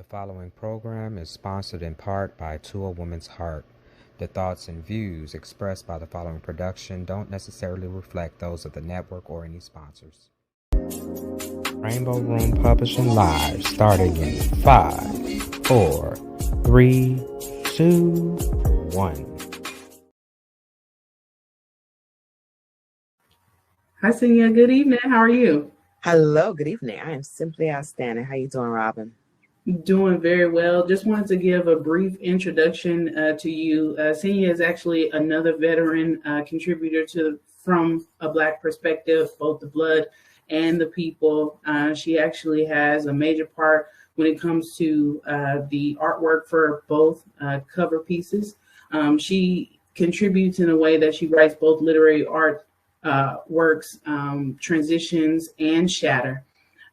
The following program is sponsored in part by To a Woman's Heart. The thoughts and views expressed by the following production don't necessarily reflect those of the network or any sponsors. Rainbow Room Publishing Live, starting in 5, 4, 3, 2, 1. Hi, Senyah. Good evening. How are you? Hello. Good evening. I am simply outstanding. How you doing, Robin? Doing very well. Just wanted to give a brief introduction to you. Senyah is actually another veteran contributor from a Black perspective, both the blood and the people. She actually has a major part when it comes to the artwork for both cover pieces. She contributes in a way that she writes both literary art works, transitions, and Shatter.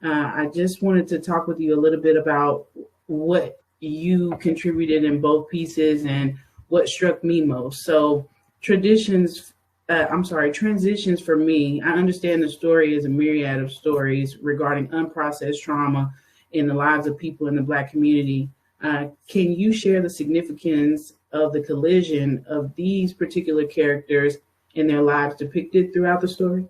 I just wanted to talk with you a little bit about what you contributed in both pieces and what struck me most. So transitions for me, I understand the story is a myriad of stories regarding unprocessed trauma in the lives of people in the Black community. Can you share the significance of the collision of these particular characters and their lives depicted throughout the story?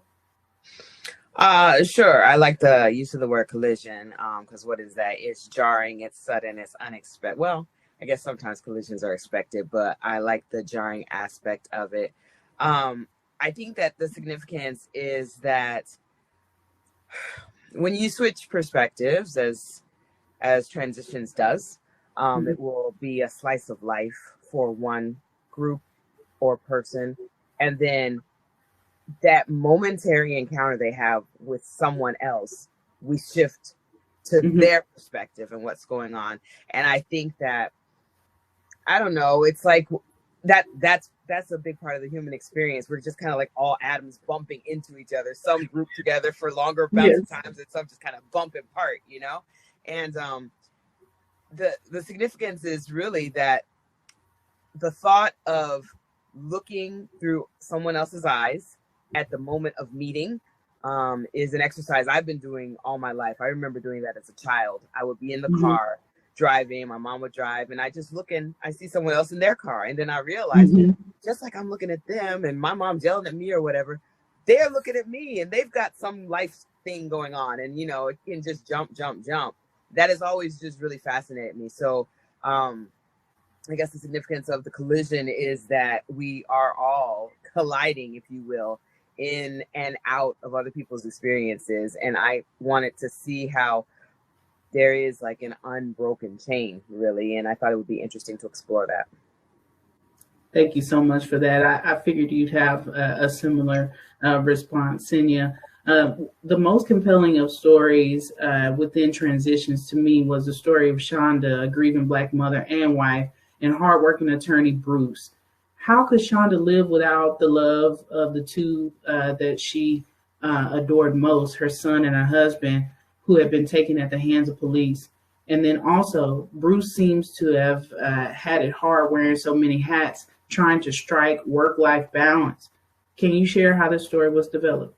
Sure. I like the use of the word collision, because what is that? It's jarring, it's sudden, it's unexpected. Well, I guess sometimes collisions are expected, but I like the jarring aspect of it. I think that the significance is that when you switch perspectives, as transitions does, it will be a slice of life for one group or person, and then that momentary encounter they have with someone else, we shift to their perspective and what's going on. And I think that, I don't know, it's like that's a big part of the human experience. We're just kind of like all atoms bumping into each other, some group together for longer bouts of times and some just kind of bump apart, you know? And the significance is really that the thought of looking through someone else's eyes at the moment of meeting is an exercise I've been doing all my life. I remember doing that as a child. I would be in the car driving, my mom would drive, and I just look and I see someone else in their car. And then I realized, just like I'm looking at them and my mom's yelling at me or whatever, they're looking at me and they've got some life thing going on. And, you know, it can just jump. That has always just really fascinated me. So I guess the significance of the collision is that we are all colliding, if you will, in and out of other people's experiences. And I wanted to see how there is like an unbroken chain, really. And I thought it would be interesting to explore that. Thank you so much for that. I figured you'd have a similar response, Senyah. The most compelling of stories within transitions to me was the story of Shonda, a grieving Black mother and wife, and hardworking attorney Bruce. How could Shonda live without the love of the two that she adored most, her son and her husband, who had been taken at the hands of police? And then also, Bruce seems to have had it hard wearing so many hats, trying to strike work-life balance. Can you share how this story was developed?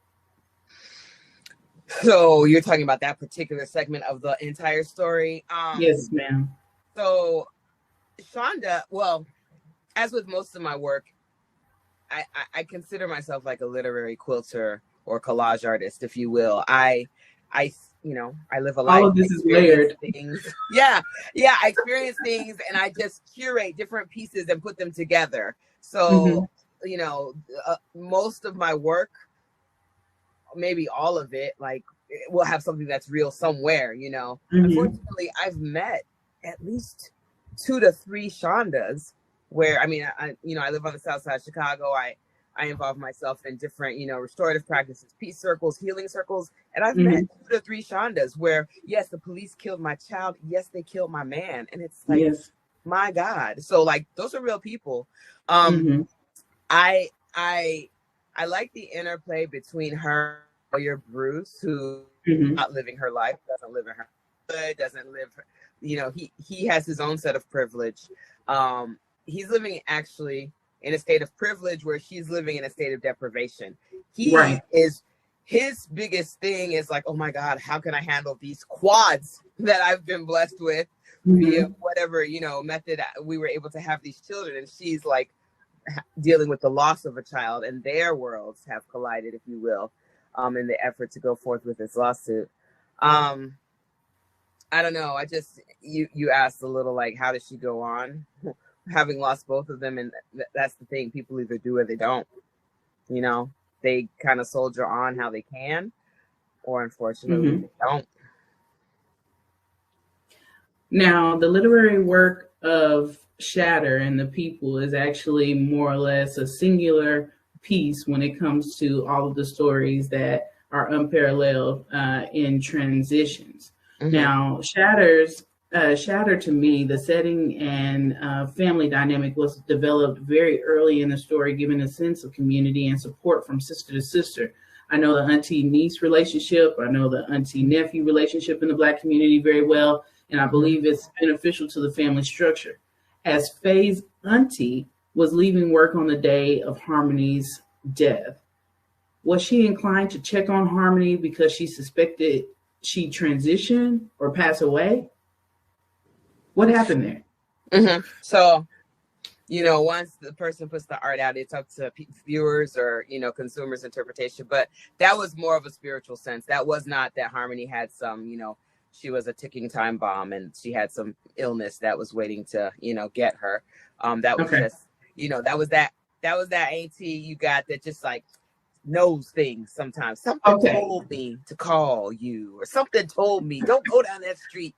So you're talking about that particular segment of the entire story? Yes, ma'am. So Shonda, well, as with most of my work, I consider myself like a literary quilter or collage artist, if you will. I live a life. All of this is layered. Yeah. I experience things and I just curate different pieces and put them together. So, most of my work, maybe all of it, like, it will have something that's real somewhere, you know. Unfortunately, I've met at least 2 to 3 Shondas where, I live on the south side of Chicago. I involve myself in different, restorative practices, peace circles, healing circles. And I've met 2 to 3 Shondas where, yes, the police killed my child. Yes, they killed my man. And it's like, my God. So like, those are real people. I like the interplay between her and lawyer Bruce, who not living her life, doesn't live in her hood, doesn't live, he has his own set of privilege. He's living actually in a state of privilege where she's living in a state of deprivation. His biggest thing is like, oh my God, how can I handle these quads that I've been blessed with via whatever, method we were able to have these children. And she's like dealing with the loss of a child, and their worlds have collided, if you will, in the effort to go forth with this lawsuit. I don't know. You asked a little like, how does she go on? Having lost both of them, and that's the thing. People either do or they don't. They kind of soldier on how they can, or unfortunately they don't. Now, the literary work of Shatter and the people is actually more or less a singular piece when it comes to all of the stories that are unparalleled in transitions. Now, Shatter to me, the setting and family dynamic was developed very early in the story, giving a sense of community and support from sister to sister. I know the auntie-niece relationship. I know the auntie-nephew relationship in the Black community very well, and I believe it's beneficial to the family structure. As Faye's auntie was leaving work on the day of Harmony's death, was she inclined to check on Harmony because she suspected she'd transition or pass away? What happened there? So, once the person puts the art out, it's up to viewers or, consumers' interpretation. But that was more of a spiritual sense. That was not that Harmony had some, she was a ticking time bomb and she had some illness that was waiting to, get her. That was just, that was that auntie you got that just like knows things sometimes. Something told me to call you, or something told me, don't go down that street.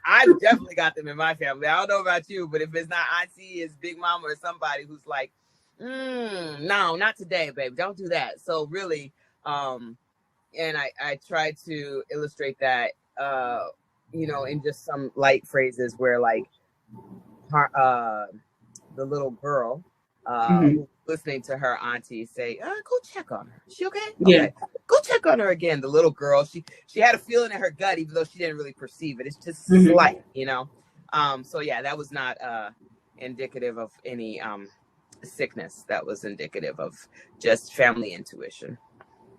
I've definitely got them in my family. I don't know about you, but if it's not auntie, it's big mama or somebody who's like, no, not today, babe. Don't do that. So really, and I try to illustrate that, in just some light phrases where like, the little girl, listening to her auntie say, go check on her. She okay? Yeah. Go check on her again. The little girl, she had a feeling in her gut, even though she didn't really perceive it. It's just slight, So yeah, that was not indicative of any sickness. That was indicative of just family intuition.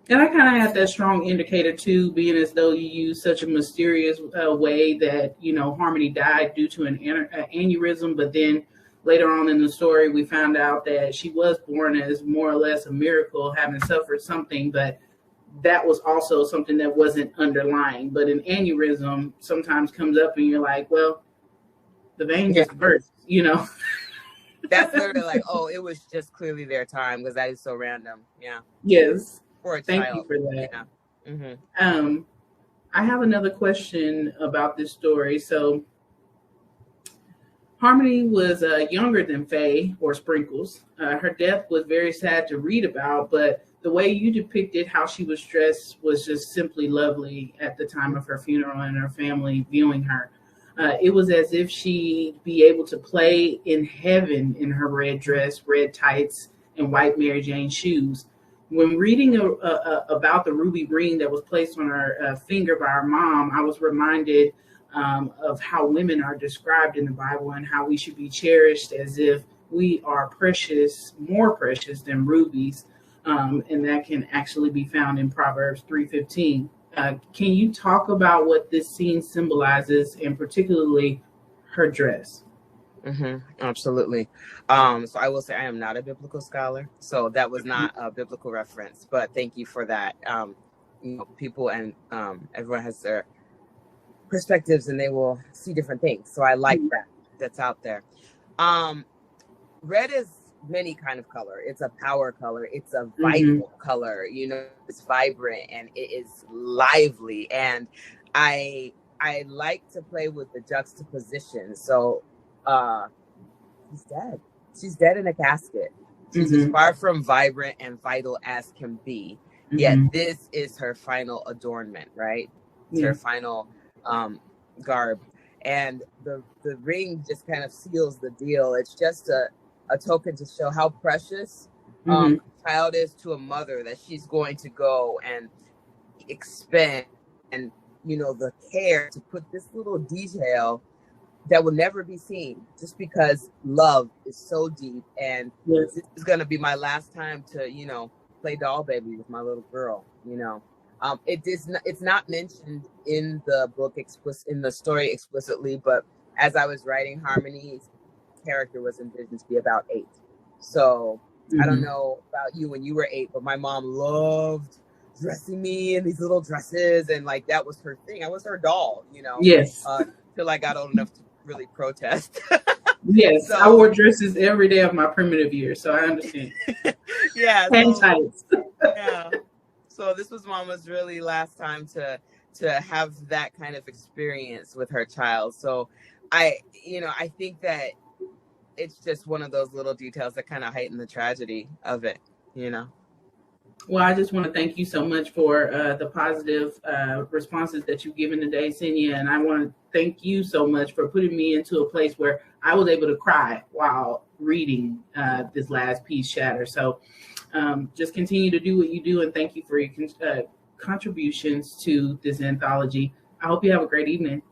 And I kind of had that strong indicator too, being as though you use such a mysterious way that, Harmony died due to an aneurysm, but then later on in the story, we found out that she was born as more or less a miracle, having suffered something, but that was also something that wasn't underlying. But an aneurysm sometimes comes up and you're like, well, the vein just burst, That's literally like, oh, it was just clearly their time, because that is so random. Yeah. Yes. For a Thank child. you for that. Yeah. I have another question about this story. So Harmony was younger than Faye or Sprinkles. Her death was very sad to read about, but the way you depicted how she was dressed was just simply lovely at the time of her funeral and her family viewing her. It was as if she'd be able to play in heaven in her red dress, red tights, and white Mary Jane shoes. When reading about the ruby ring that was placed on her finger by her mom, I was reminded of how women are described in the Bible and how we should be cherished as if we are precious, more precious than rubies. And that can actually be found in Proverbs 3:15. Can you talk about what this scene symbolizes, and particularly her dress? Absolutely. So I will say I am not a biblical scholar, so that was not a biblical reference, but thank you for that. People and everyone has their perspectives and they will see different things. So I like that's out there. Red is many kind of color. It's a power color. It's a vital color. It's vibrant and it is lively. And I like to play with the juxtaposition. So she's dead. She's dead in a casket. She's as far from vibrant and vital as can be. Yet this is her final adornment, right? It's her final garb. And the ring just kind of seals the deal. It's just a token to show how precious a child is to a mother, that she's going to go and expend and the care to put this little detail that will never be seen, just because love is so deep. And this is going to be my last time to play doll baby with my little girl. It's not mentioned in the book in the story explicitly, but as I was writing Harmony's character was envisioned to be about 8. So I don't know about you when you were 8, but my mom loved dressing me in these little dresses, and like that was her thing. I was her doll, Yes. Till I got old enough to really protest. Yes, So I wore dresses every day of my primitive years, so I understand. yeah, And tights. yeah. So this was Mama's really last time to have that kind of experience with her child. So I think that it's just one of those little details that kind of heighten the tragedy of it. Well, I just want to thank you so much for the positive responses that you've given today, Senyah. And I want to thank you so much for putting me into a place where I was able to cry while reading this last piece, Shatter. So just continue to do what you do. And thank you for your contributions to this anthology. I hope you have a great evening.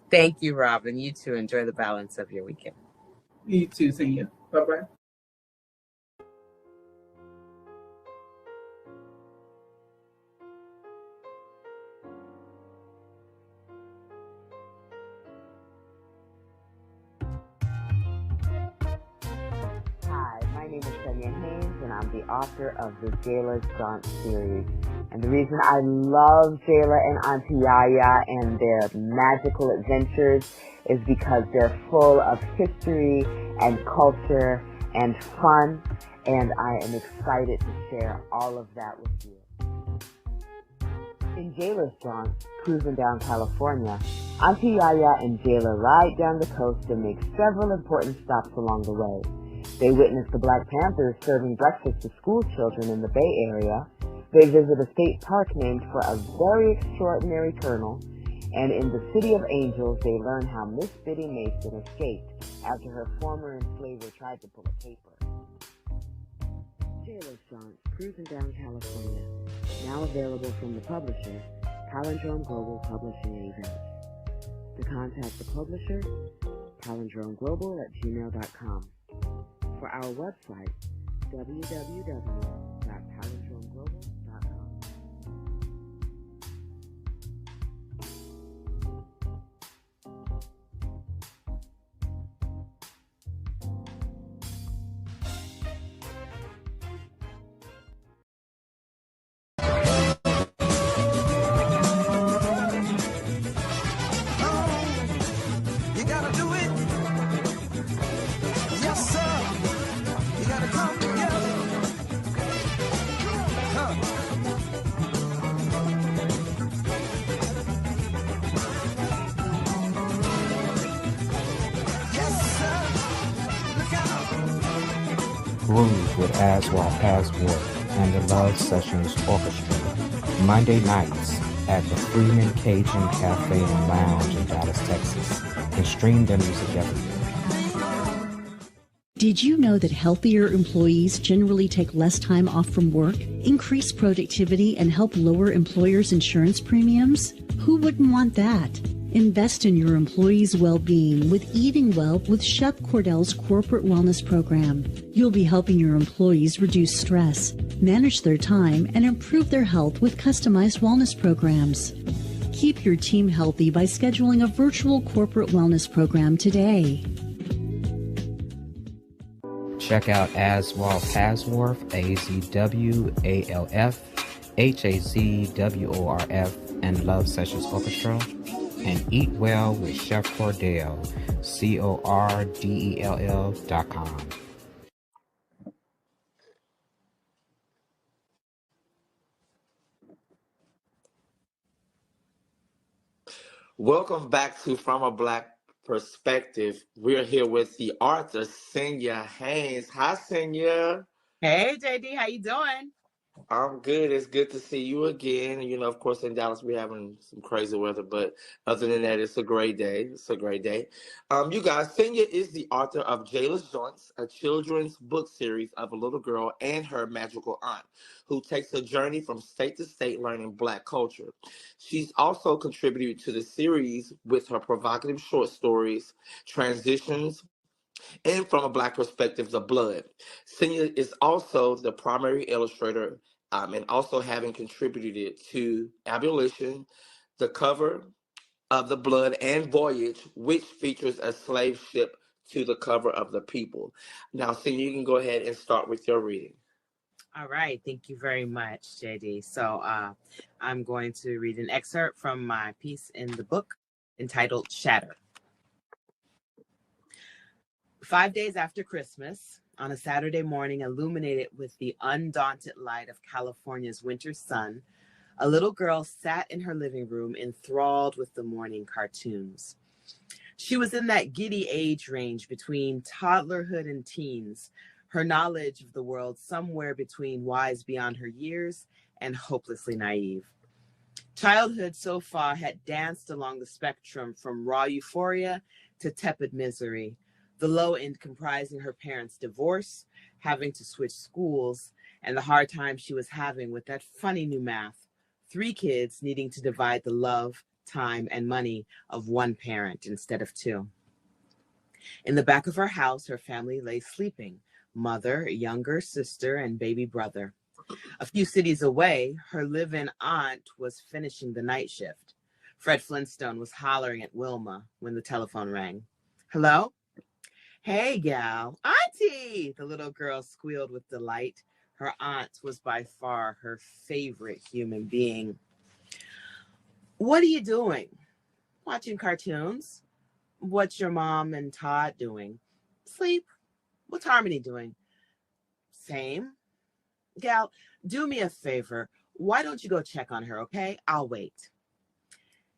Thank you, Robin. You too. Enjoy the balance of your weekend. You too, Senyah. Bye-bye. Hi, my name is Senyah Haynes, and I'm the author of the Jayla's Jaunt series. And the reason I love Jayla and Auntie Yaya and their magical adventures is because they're full of history and culture and fun, and I am excited to share all of that with you. In Jayla's Jaunt, cruising down California, Auntie Yaya and Jayla ride down the coast and make several important stops along the way. They witness the Black Panthers serving breakfast to school children in the Bay Area. They visit a state park named for a very extraordinary colonel. And in the City of Angels, they learn how Miss Biddy Mason escaped after her former enslaver tried to pull a caper. Jayla's Jaunt, cruising down California, now available from the publisher, Palindrome Global Publishing and Events. To contact the publisher, palindromeglobal@gmail.com. For our website, www.palindromeglobal.com. You gotta do it. Yes, sir. You gotta come together. Huh. Yes, sir. Look out. Groove with Aswell Passport and the Love Sessions Orchestra, Monday nights at the Freeman Cajun Cafe and Lounge in Dallas, Texas, and stream their music everywhere. Did you know that healthier employees generally take less time off from work, increase productivity, and help lower employers' insurance premiums? Who wouldn't want that? Invest in your employees' well-being with Eating Well with Chef Cordell's Corporate Wellness Program. You'll be helping your employees reduce stress, manage their time, and improve their health with customized wellness programs. Keep your team healthy by scheduling a virtual corporate wellness program today. Check out Aswell Pasworth, AZWALF, HAZWORF, and Love Sessions Orchestra, and Eat Well with Chef Cordell, CORDELL.com. Welcome back to From a Black Perspective. We're here with the author, Senyah Haynes. Hi, Senyah. Hey, JD, how you doing? I'm good. It's good to see you again. Of course, in Dallas, we're having some crazy weather, but other than that, it's a great day. It's a great day. You guys, Senyah is the author of Jayla's Jaunts, a children's book series of a little girl and her magical aunt, who takes a journey from state to state learning Black culture. She's also contributed to the series with her provocative short stories, Transitions, and From a Black Perspective, The Blood. Senyah is also the primary illustrator and also having contributed to Abolition, the cover, of the Blood and Voyage, which features a slave ship to the cover of the People. Now, Senior, you can go ahead and start with your reading. All right. Thank you very much, JD. So I'm going to read an excerpt from my piece in the book entitled Shatter. 5 days after Christmas, on a Saturday morning illuminated with the undaunted light of California's winter sun, a little girl sat in her living room enthralled with the morning cartoons. She was in that giddy age range between toddlerhood and teens, her knowledge of the world somewhere between wise beyond her years and hopelessly naive. Childhood so far had danced along the spectrum from raw euphoria to tepid misery, the low end comprising her parents' divorce, having to switch schools, and the hard time she was having with that funny new math. 3 kids needing to divide the love, time, and money of one parent instead of 2. In the back of her house, her family lay sleeping: mother, younger sister, and baby brother. A few cities away, her live-in aunt was finishing the night shift. Fred Flintstone was hollering at Wilma when the telephone rang. Hello? Hey, gal. Auntie! The little girl squealed with delight. Her aunt was by far her favorite human being. What are you doing? Watching cartoons. What's your mom and Todd doing? Sleep. What's Harmony doing? Same. Gal, do me a favor. Why don't you go check on her, okay? I'll wait.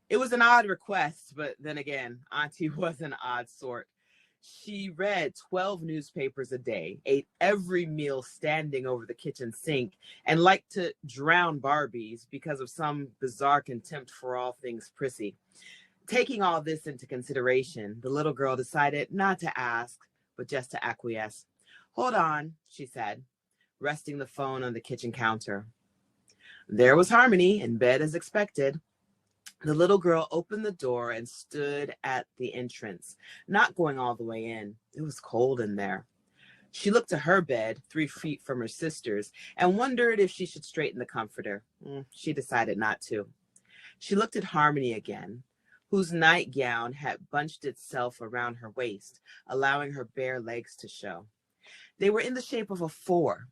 It was an odd request, but then again, Auntie was an odd sort. She read 12 newspapers a day, ate every meal standing over the kitchen sink, and liked to drown Barbies because of some bizarre contempt for all things prissy. Taking all this into consideration, the little girl decided not to ask, but just to acquiesce. Hold on, she said, resting the phone on the kitchen counter. There was Harmony in bed as expected. The little girl opened the door and stood at the entrance, not going all the way in. It was cold in there. She looked to her bed, 3 feet from her sister's, and wondered if she should straighten the comforter. She decided not to. She looked at Harmony again, whose nightgown had bunched itself around her waist, allowing her bare legs to show. They were in the shape of a 4.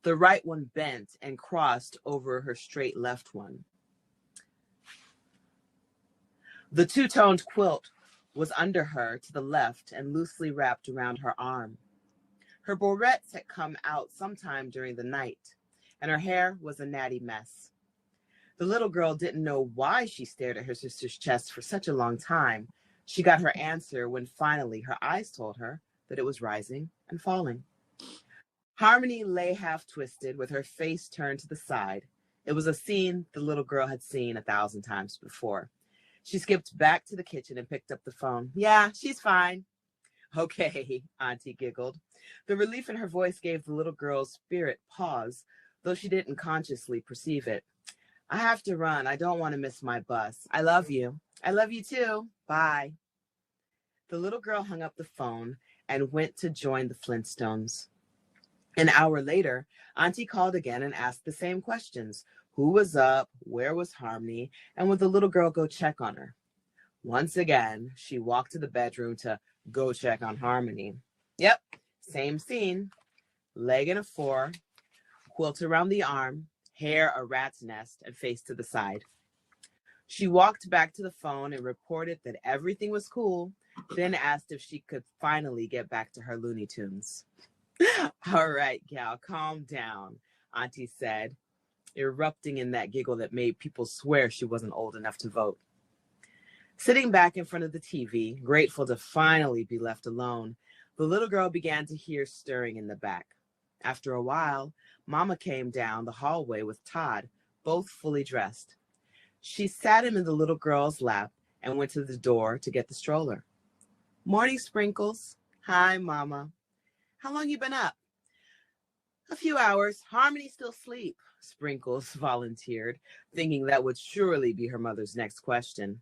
The right one bent and crossed over her straight left one. The 2-toned quilt was under her to the left and loosely wrapped around her arm. Her barrettes had come out sometime during the night, and her hair was a natty mess. The little girl didn't know why she stared at her sister's chest for such a long time. She got her answer when finally her eyes told her that it was rising and falling. Harmony lay half twisted with her face turned to the side. It was a scene the little girl had seen 1,000 times before. She skipped back to the kitchen and picked up the phone. Yeah, she's fine. Okay, Auntie giggled. The relief in her voice gave the little girl's spirit pause, though she didn't consciously perceive it. I have to run. I don't want to miss my bus. I love you. I love you too. Bye. The little girl hung up the phone and went to join the Flintstones. An hour later, Auntie called again and asked the same questions. Who was up? Where was Harmony? And would the little girl go check on her? Once again, she walked to the bedroom to go check on Harmony. Yep, same scene. Leg in a 4, quilt around the arm, hair a rat's nest, and face to the side. She walked back to the phone and reported that everything was cool, then asked if she could finally get back to her Looney Tunes. All right, gal, calm down, Auntie said, erupting in that giggle that made people swear she wasn't old enough to vote. Sitting back in front of the TV, grateful to finally be left alone, the little girl began to hear stirring in the back. After a while, Mama came down the hallway with Todd, both fully dressed. She sat him in the little girl's lap and went to the door to get the stroller. Morning, Sprinkles. Hi, Mama. How long you been up? A few hours. Harmony still asleep, Sprinkles volunteered, thinking that would surely be her mother's next question.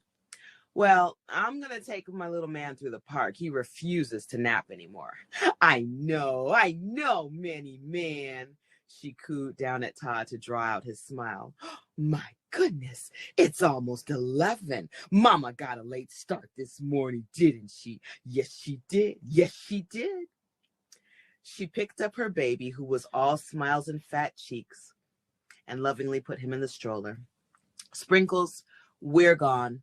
Well, I'm going to take my little man through the park. He refuses to nap anymore. I know, Manny Man, she cooed down at Todd to draw out his smile. My goodness, it's almost 11. Mama got a late start this morning, didn't she? Yes, she did. Yes, she did. She picked up her baby, who was all smiles and fat cheeks, and lovingly put him in the stroller. Sprinkles, we're gone.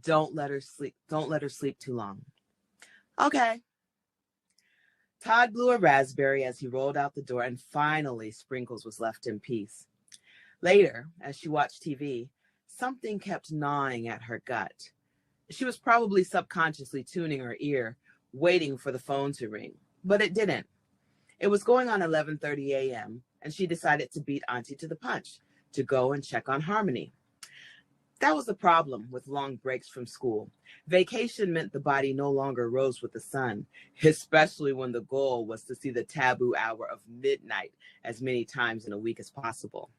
Don't let her sleep. Don't let her sleep too long. Okay. Todd blew a raspberry as he rolled out the door, and finally Sprinkles was left in peace. Later, as she watched TV, something kept gnawing at her gut. She was probably subconsciously tuning her ear, waiting for the phone to ring, but it didn't. It was going on 11:30 a.m., and she decided to beat Auntie to the punch, to go and check on Harmony. That was the problem with long breaks from school. Vacation meant the body no longer rose with the sun, especially when the goal was to see the taboo hour of midnight as many times in a week as possible.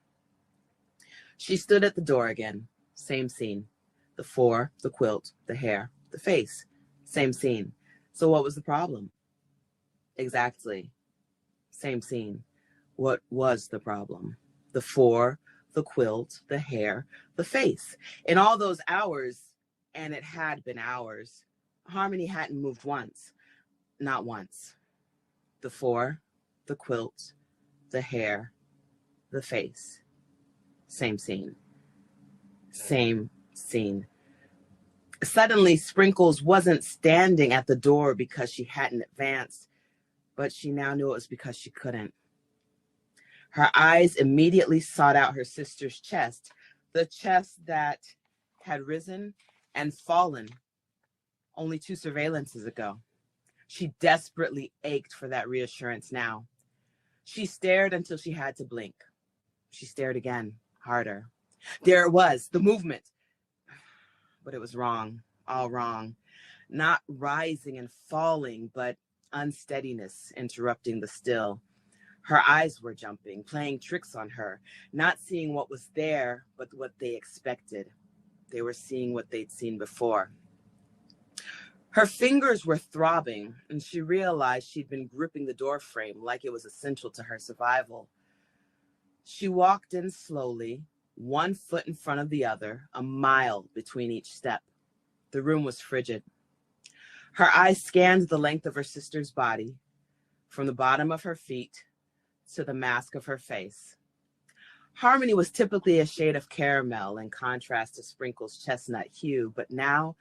She stood at the door again. Same scene. The four, the quilt, the hair, the face. Same scene. So what was the problem? Exactly. Same scene. What was the problem? The four, the quilt, the hair, the face. In all those hours, and it had been hours, Harmony hadn't moved once. Not once. The four, the quilt, the hair, the face. Same scene. Same scene. Suddenly, Sprinkles wasn't standing at the door because she hadn't advanced, but she now knew it was because she couldn't. Her eyes immediately sought out her sister's chest, the chest that had risen and fallen only 2 surveillances ago. She desperately ached for that reassurance now. She stared until she had to blink. She stared again, harder. There it was, the movement. But it was wrong, all wrong. Not rising and falling, but unsteadiness interrupting the still. Her eyes were jumping, playing tricks on her, not seeing what was there, but what they expected. They were seeing what they'd seen before. Her fingers were throbbing, and she realized she'd been gripping the door frame like it was essential to her survival. She walked in slowly, 1 foot in front of the other, a mile between each step. The room was frigid. Her eyes scanned the length of her sister's body, from the bottom of her feet to the mask of her face. Harmony was typically a shade of caramel in contrast to Sprinkle's chestnut hue, but now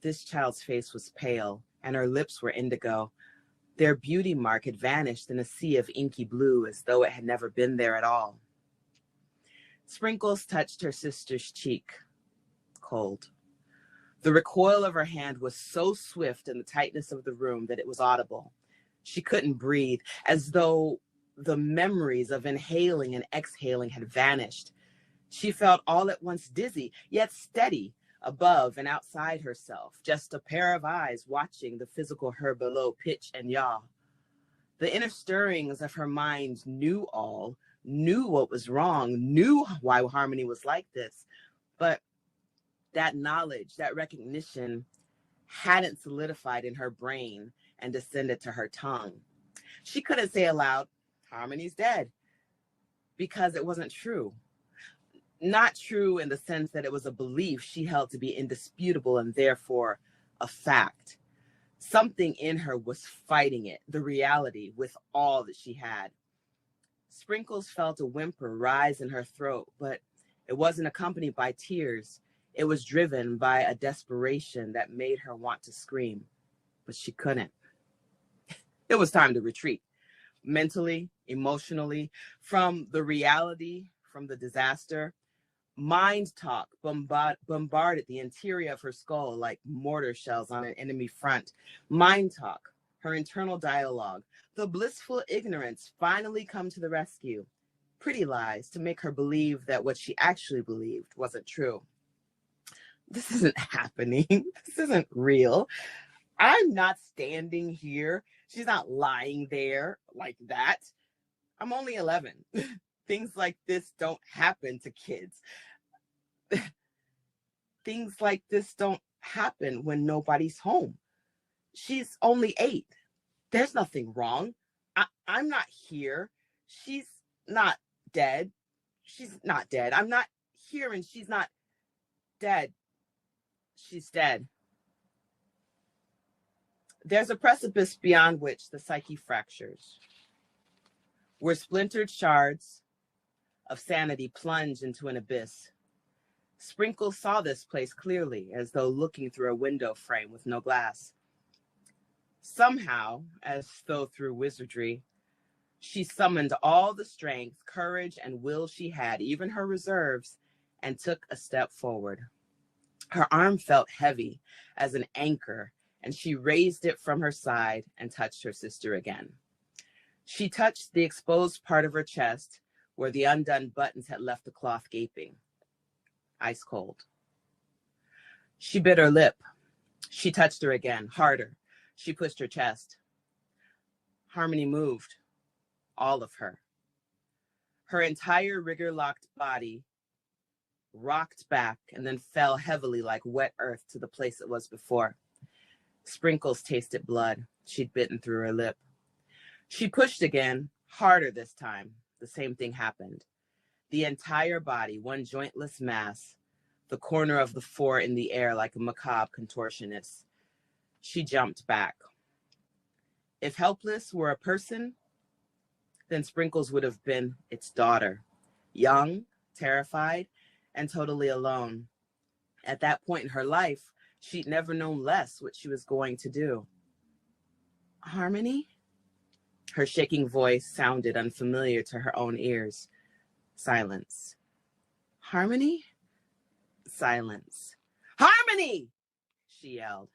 this child's face was pale and her lips were indigo. Their beauty mark had vanished in a sea of inky blue as though it had never been there at all. Sprinkles touched her sister's cheek, cold. The recoil of her hand was so swift in the tightness of the room that it was audible. She couldn't breathe, as though the memories of inhaling and exhaling had vanished. She felt all at once dizzy, yet steady, above and outside herself, just a pair of eyes watching the physical her below pitch and yaw. The inner stirrings of her mind knew all, knew what was wrong, knew why Harmony was like this, but that knowledge, that recognition hadn't solidified in her brain and descended to her tongue. She couldn't say aloud, Harmony's dead, because it wasn't true. Not true in the sense that it was a belief she held to be indisputable and therefore a fact. Something in her was fighting it, the reality, with all that she had. Sprinkles felt a whimper rise in her throat, but it wasn't accompanied by tears. It was driven by a desperation that made her want to scream, but she couldn't. It was time to retreat, mentally, emotionally, from the reality, from the disaster. Mind talk bombarded the interior of her skull like mortar shells on an enemy front. Mind talk, her internal dialogue, the blissful ignorance finally come to the rescue. Pretty lies to make her believe that what she actually believed wasn't true. This isn't happening. This isn't real. I'm not standing here. She's not lying there like that. I'm only 11. Things like this don't happen to kids. Things like this don't happen when nobody's home. She's only 8. There's nothing wrong. I'm not here. She's not dead. She's not dead. I'm not here, and she's not dead. She's dead. There's a precipice beyond which the psyche fractures, where splintered shards of sanity plunge into an abyss. Sprinkles saw this place clearly, as though looking through a window frame with no glass. Somehow, as though through wizardry, she summoned all the strength, courage, and will she had, even her reserves, and took a step forward. Her arm felt heavy as an anchor, and she raised it from her side and touched her sister again. She touched the exposed part of her chest where the undone buttons had left the cloth gaping, ice cold. She bit her lip. She touched her again, harder. She pushed her chest. Harmony moved, all of her. Her entire rigor-locked body rocked back and then fell heavily like wet earth to the place it was before. Sprinkles tasted blood. She'd bitten through her lip. She pushed again, harder this time. The same thing happened. The entire body, one jointless mass, the corner of the four in the air like a macabre contortionist. She jumped back. If helpless were a person, then Sprinkles would have been its daughter, young, terrified, and totally alone. At that point in her life, she'd never known less what she was going to do. Harmony? Her shaking voice sounded unfamiliar to her own ears. Silence. Harmony? Silence. Harmony! She yelled.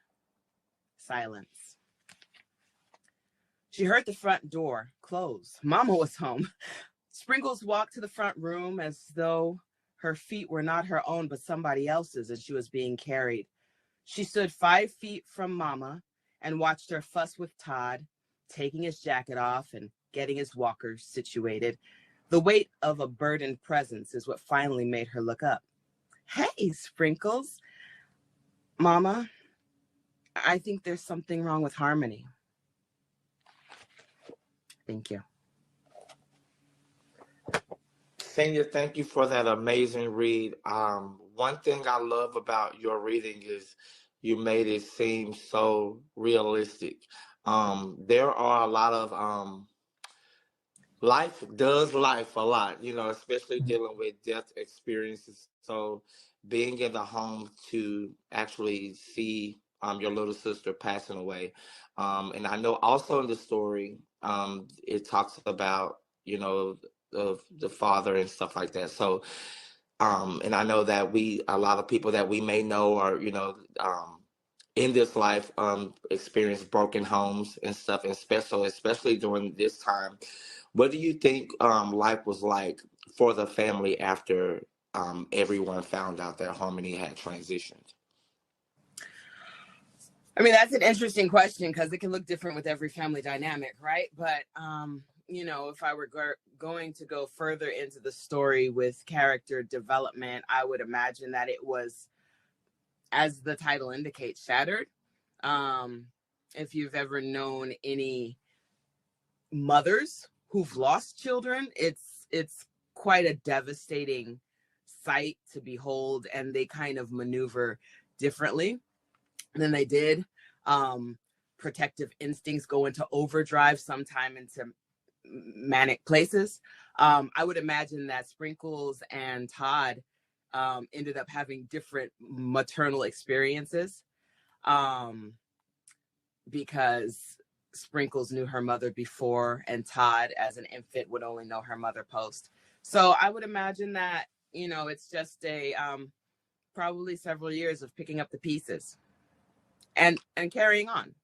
Silence. She heard the front door close. Mama was home. Sprinkles walked to the front room as though her feet were not her own, but somebody else's, and she was being carried. She stood 5 feet from Mama and watched her fuss with Todd, taking his jacket off and getting his walkers situated. The weight of a burdened presence is what finally made her look up. Hey, Sprinkles. Mama, I think there's something wrong with Harmony. Thank you. Senyah, thank you for that amazing read. One thing I love about your reading is you made it seem so realistic. There are a lot of life does life a lot, especially dealing with death experiences. So being in the home to actually see your little sister passing away. And I know also in the story, it talks about, the father and stuff like that. So, and I know that a lot of people that we may know are, in this life, experience broken homes and stuff, and especially during this time. What do you think life was like for the family after everyone found out that Harmony had transitioned? I mean, that's an interesting question because it can look different with every family dynamic, right? But, if I were going to go further into the story with character development, I would imagine that it was, as the title indicates, shattered. If you've ever known any mothers who've lost children, it's quite a devastating sight to behold, and they kind of maneuver differently than they did. Protective instincts go into overdrive, sometime into manic places. I would imagine that Sprinkles and Todd ended up having different maternal experiences because Sprinkles knew her mother before, and Todd, as an infant, would only know her mother post. So I would imagine that, it's just a probably several years of picking up the pieces and carrying on.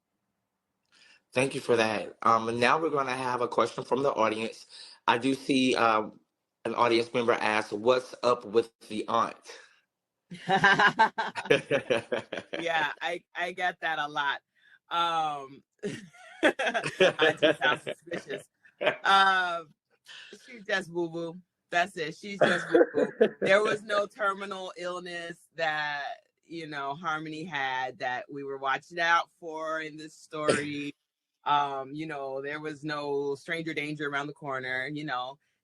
Thank you for that. And now we're going to have a question from the audience. I do see an audience member ask, "What's up with the aunt?" Yeah, I get that a lot. Auntie sounds suspicious. She's just boo-boo. That's it. She's just boo-boo. There was no terminal illness that, Harmony had that we were watching out for in this story. There was no stranger danger around the corner.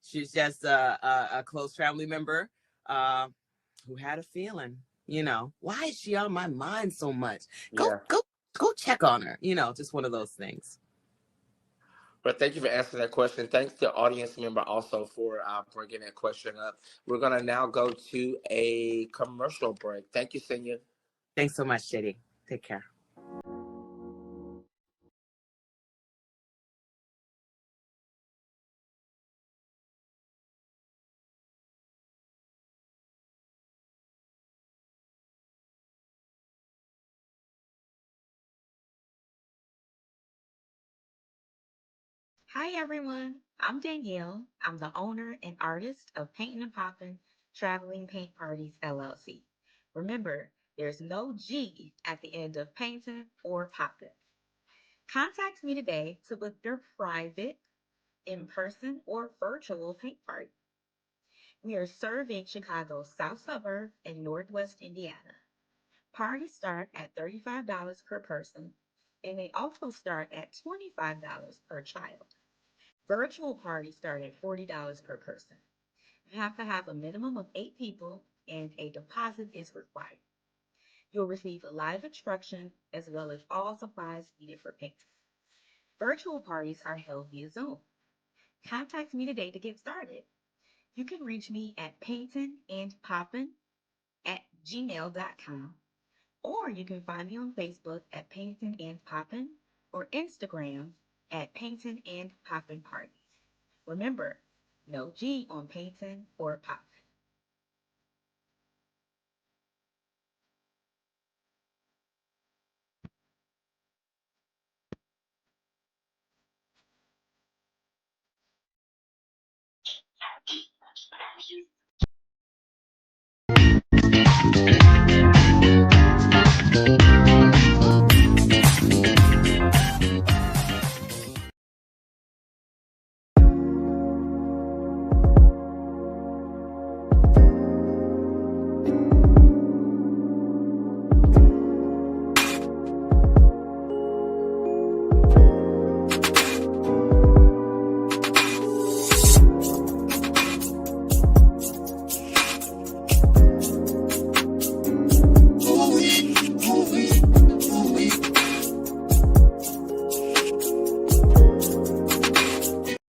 She's just a close family member. who had a feeling, why is she on my mind so much? Yeah. Go check on her. Just one of those things. But thank you for answering that question. Thanks to audience member also for bringing that question up. We're going to now go to a commercial break. Thank you, Senyah. Thanks so much, Shitty. Take care. Hi everyone, I'm Danielle. I'm the owner and artist of Paintin' and Poppin' Traveling Paint Parties LLC. Remember, there's no G at the end of painting or poppin'. Contact me today to book your private, in-person, or virtual paint party. We are serving Chicago's South Suburb and Northwest Indiana. Parties start at $35 per person, and they also start at $25 per child. Virtual parties start at $40 per person. You have to have a minimum of 8 people and a deposit is required. You'll receive live instruction as well as all supplies needed for painting. Virtual parties are held via Zoom. Contact me today to get started. You can reach me at paintinandpoppin@gmail.com, or you can find me on Facebook at Paintin' and Poppin', or Instagram at Paintin' and Poppin' Parties. Remember, no G on painting or popping.